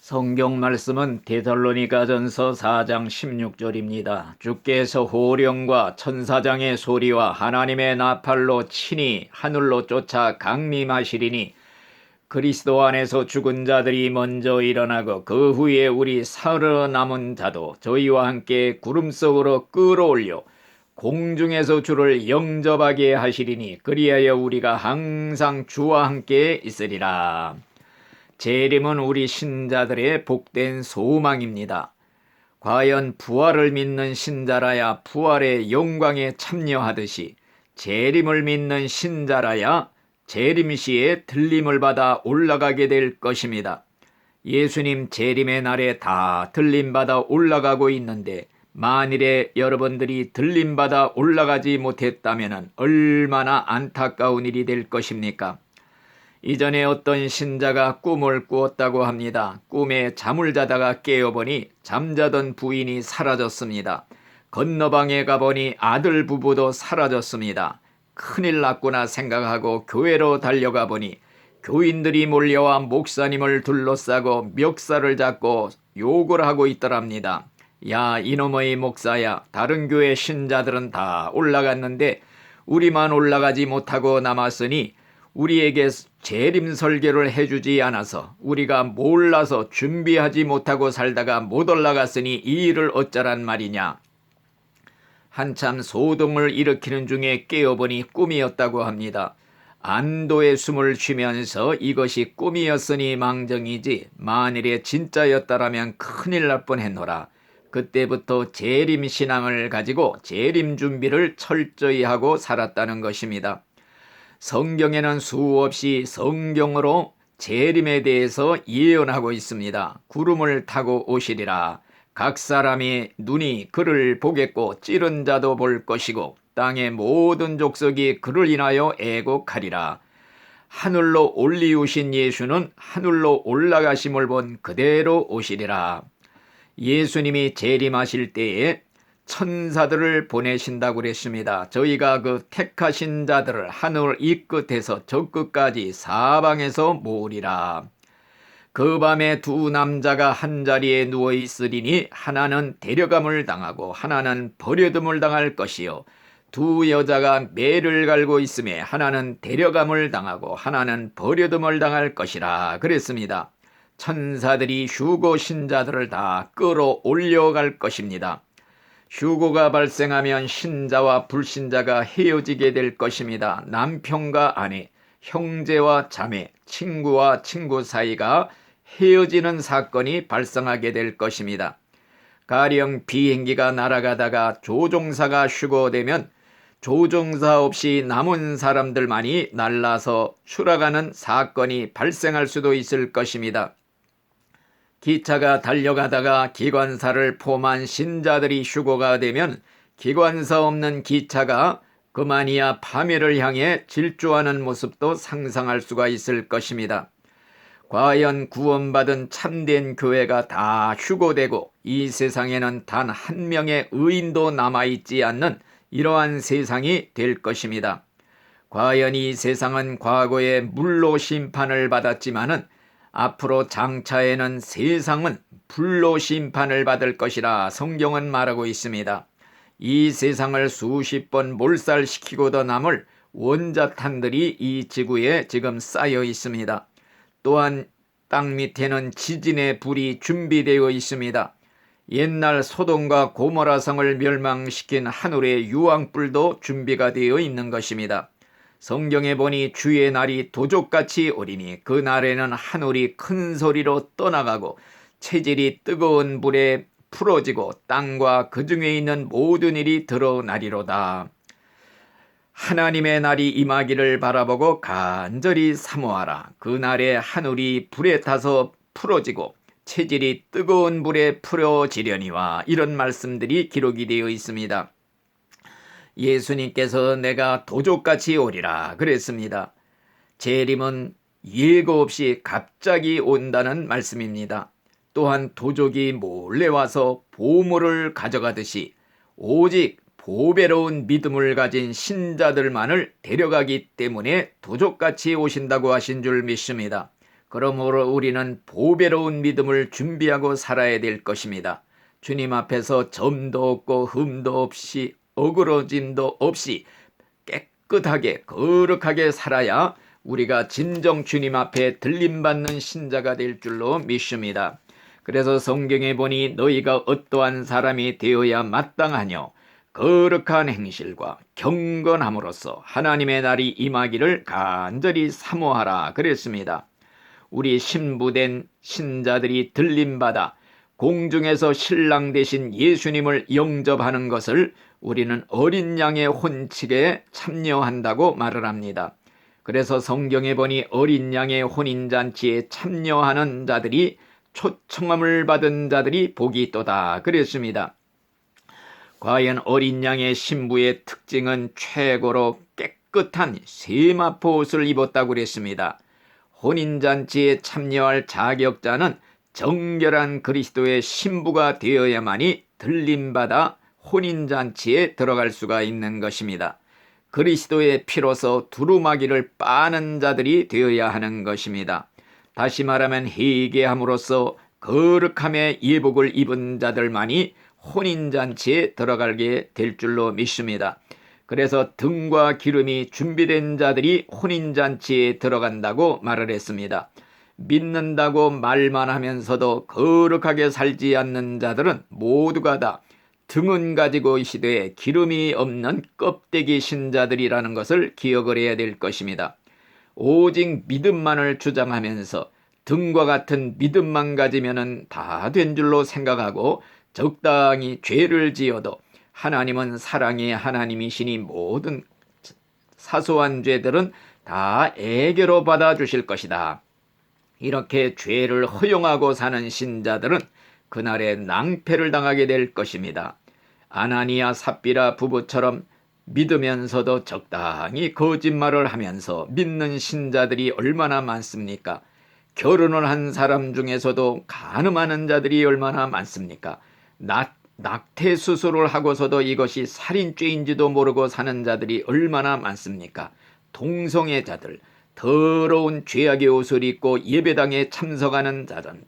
성경 말씀은 데살로니가전서 4장 16절입니다. 주께서 호령과 천사장의 소리와 하나님의 나팔로 친히 하늘로 쫓아 강림하시리니 그리스도 안에서 죽은 자들이 먼저 일어나고 그 후에 우리 살아남은 자도 저희와 함께 구름 속으로 끌어올려 공중에서 주를 영접하게 하시리니 그리하여 우리가 항상 주와 함께 있으리라. 재림은 우리 신자들의 복된 소망입니다. 과연 부활을 믿는 신자라야 부활의 영광에 참여하듯이 재림을 믿는 신자라야 재림 시에 들림을 받아 올라가게 될 것입니다. 예수님 재림의 날에 다 들림받아 올라가고 있는데 만일에 여러분들이 들림받아 올라가지 못했다면 얼마나 안타까운 일이 될 것입니까? 이전에 어떤 신자가 꿈을 꾸었다고 합니다. 꿈에 잠을 자다가 깨어보니 잠자던 부인이 사라졌습니다. 건너방에 가보니 아들 부부도 사라졌습니다. 큰일 났구나 생각하고 교회로 달려가 보니 교인들이 몰려와 목사님을 둘러싸고 멱살을 잡고 욕을 하고 있더랍니다. 야, 이놈의 목사야, 다른 교회 신자들은 다 올라갔는데 우리만 올라가지 못하고 남았으니 우리에게 재림 설교를 해주지 않아서 우리가 몰라서 준비하지 못하고 살다가 못 올라갔으니 이 일을 어쩌란 말이냐. 한참 소동을 일으키는 중에 깨어보니 꿈이었다고 합니다. 안도의 숨을 쉬면서 이것이 꿈이었으니 망정이지 만일에 진짜였다라면 큰일 날 뻔했노라. 그때부터 재림 신앙을 가지고 재림 준비를 철저히 하고 살았다는 것입니다. 성경에는 수없이 성경으로 재림에 대해서 예언하고 있습니다. 구름을 타고 오시리라. 각 사람의 눈이 그를 보겠고 찌른 자도 볼 것이고 땅의 모든 족속이 그를 인하여 애곡하리라. 하늘로 올리우신 예수는 하늘로 올라가심을 본 그대로 오시리라. 예수님이 재림하실 때에 천사들을 보내신다고 그랬습니다. 저희가 그 택하신 자들을 하늘 이 끝에서 저 끝까지 사방에서 모으리라. 그 밤에 두 남자가 한자리에 누워 있으리니 하나는 데려감을 당하고 하나는 버려둠을 당할 것이요 두 여자가 매를 갈고 있음에 하나는 데려감을 당하고 하나는 버려둠을 당할 것이라 그랬습니다. 천사들이 휴거 신자들을 다 끌어올려갈 것입니다. 휴거가 발생하면 신자와 불신자가 헤어지게 될 것입니다. 남편과 아내, 형제와 자매, 친구와 친구 사이가 헤어지는 사건이 발생하게 될 것입니다. 가령 비행기가 날아가다가 조종사가 휴거되면 조종사 없이 남은 사람들만이 날라서 추락하는 사건이 발생할 수도 있을 것입니다. 기차가 달려가다가 기관사를 포함한 신자들이 휴거가 되면 기관사 없는 기차가 그만이야 파멸을 향해 질주하는 모습도 상상할 수가 있을 것입니다. 과연 구원받은 참된 교회가 다 휴거되고 이 세상에는 단 한 명의 의인도 남아있지 않는 이러한 세상이 될 것입니다. 과연 이 세상은 과거에 물로 심판을 받았지만은 앞으로 장차에는 세상은 불로 심판을 받을 것이라 성경은 말하고 있습니다. 이 세상을 수십 번 몰살시키고도 남을 원자탄들이 이 지구에 지금 쌓여 있습니다. 또한 땅 밑에는 지진의 불이 준비되어 있습니다. 옛날 소돔과 고모라 성을 멸망시킨 하늘의 유황불도 준비가 되어 있는 것입니다. 성경에 보니 주의 날이 도적같이 오리니 그 날에는 하늘이 큰 소리로 떠나가고 체질이 뜨거운 불에 풀어지고 땅과 그 중에 있는 모든 일이 드러나리로다. 하나님의 날이 임하기를 바라보고 간절히 사모하라. 그 날에 하늘이 불에 타서 풀어지고 체질이 뜨거운 불에 풀어지려니와 이런 말씀들이 기록이 되어 있습니다. 예수님께서 내가 도적같이 오리라 그랬습니다. 재림은 예고 없이 갑자기 온다는 말씀입니다. 또한 도적이 몰래 와서 보물을 가져가듯이 오직 보배로운 믿음을 가진 신자들만을 데려가기 때문에 도적같이 오신다고 하신 줄 믿습니다. 그러므로 우리는 보배로운 믿음을 준비하고 살아야 될 것입니다. 주님 앞에서 점도 없고 흠도 없이 어그러짐도 없이 깨끗하게 거룩하게 살아야 우리가 진정 주님 앞에 들림받는 신자가 될 줄로 믿습니다. 그래서 성경에 보니 너희가 어떠한 사람이 되어야 마땅하뇨 거룩한 행실과 경건함으로써 하나님의 날이 임하기를 간절히 사모하라 그랬습니다. 우리 신부된 신자들이 들림받아 공중에서 신랑 되신 예수님을 영접하는 것을 우리는 어린 양의 혼칙에 참여한다고 말을 합니다. 그래서 성경에 보니 어린 양의 혼인잔치에 참여하는 자들이 초청함을 받은 자들이 복이 있도다 그랬습니다. 과연 어린 양의 신부의 특징은 최고로 깨끗한 세마포 옷을 입었다고 그랬습니다. 혼인잔치에 참여할 자격자는 정결한 그리스도의 신부가 되어야만이 들림받아 혼인잔치에 들어갈 수가 있는 것입니다. 그리스도의 피로서 두루마기를 빠는 자들이 되어야 하는 것입니다. 다시 말하면 회개함으로써 거룩함의 예복을 입은 자들만이 혼인잔치에 들어가게 될 줄로 믿습니다. 그래서 등과 기름이 준비된 자들이 혼인잔치에 들어간다고 말을 했습니다. 믿는다고 말만 하면서도 거룩하게 살지 않는 자들은 모두가 다 등은 가지고 있으되 기름이 없는 껍데기 신자들이라는 것을 기억을 해야 될 것입니다. 오직 믿음만을 주장하면서 등과 같은 믿음만 가지면 다 된 줄로 생각하고 적당히 죄를 지어도 하나님은 사랑의 하나님이시니 모든 사소한 죄들은 다 애교로 받아주실 것이다. 이렇게 죄를 허용하고 사는 신자들은 그날에 낭패를 당하게 될 것입니다. 아나니아 삽비라 부부처럼 믿으면서도 적당히 거짓말을 하면서 믿는 신자들이 얼마나 많습니까? 결혼을 한 사람 중에서도 간음하는 자들이 얼마나 많습니까? 낙태 수술을 하고서도 이것이 살인죄인지도 모르고 사는 자들이 얼마나 많습니까? 동성애자들, 더러운 죄악의 옷을 입고 예배당에 참석하는 자들,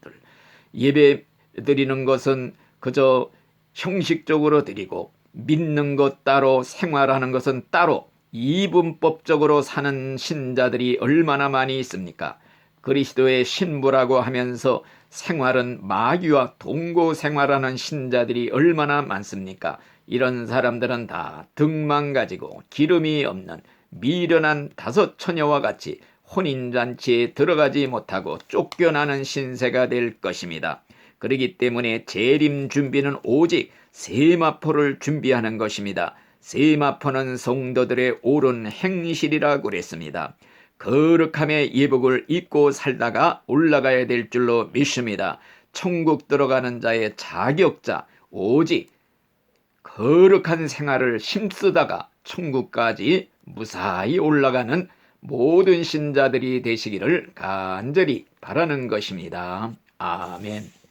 예배 드리는 것은 그저 형식적으로 드리고 믿는 것 따로 생활하는 것은 따로 이분법적으로 사는 신자들이 얼마나 많이 있습니까? 그리스도의 신부라고 하면서 생활은 마귀와 동거 생활하는 신자들이 얼마나 많습니까? 이런 사람들은 다 등만 가지고 기름이 없는 미련한 다섯 처녀와 같이 혼인잔치에 들어가지 못하고 쫓겨나는 신세가 될 것입니다. 그렇기 때문에 재림 준비는 오직 세마포를 준비하는 것입니다. 세마포는 성도들의 옳은 행실이라고 그랬습니다. 거룩함의 예복을 입고 살다가 올라가야 될 줄로 믿습니다. 천국 들어가는 자의 자격자 오직 거룩한 생활을 힘쓰다가 천국까지 무사히 올라가는 모든 신자들이 되시기를 간절히 바라는 것입니다. 아멘.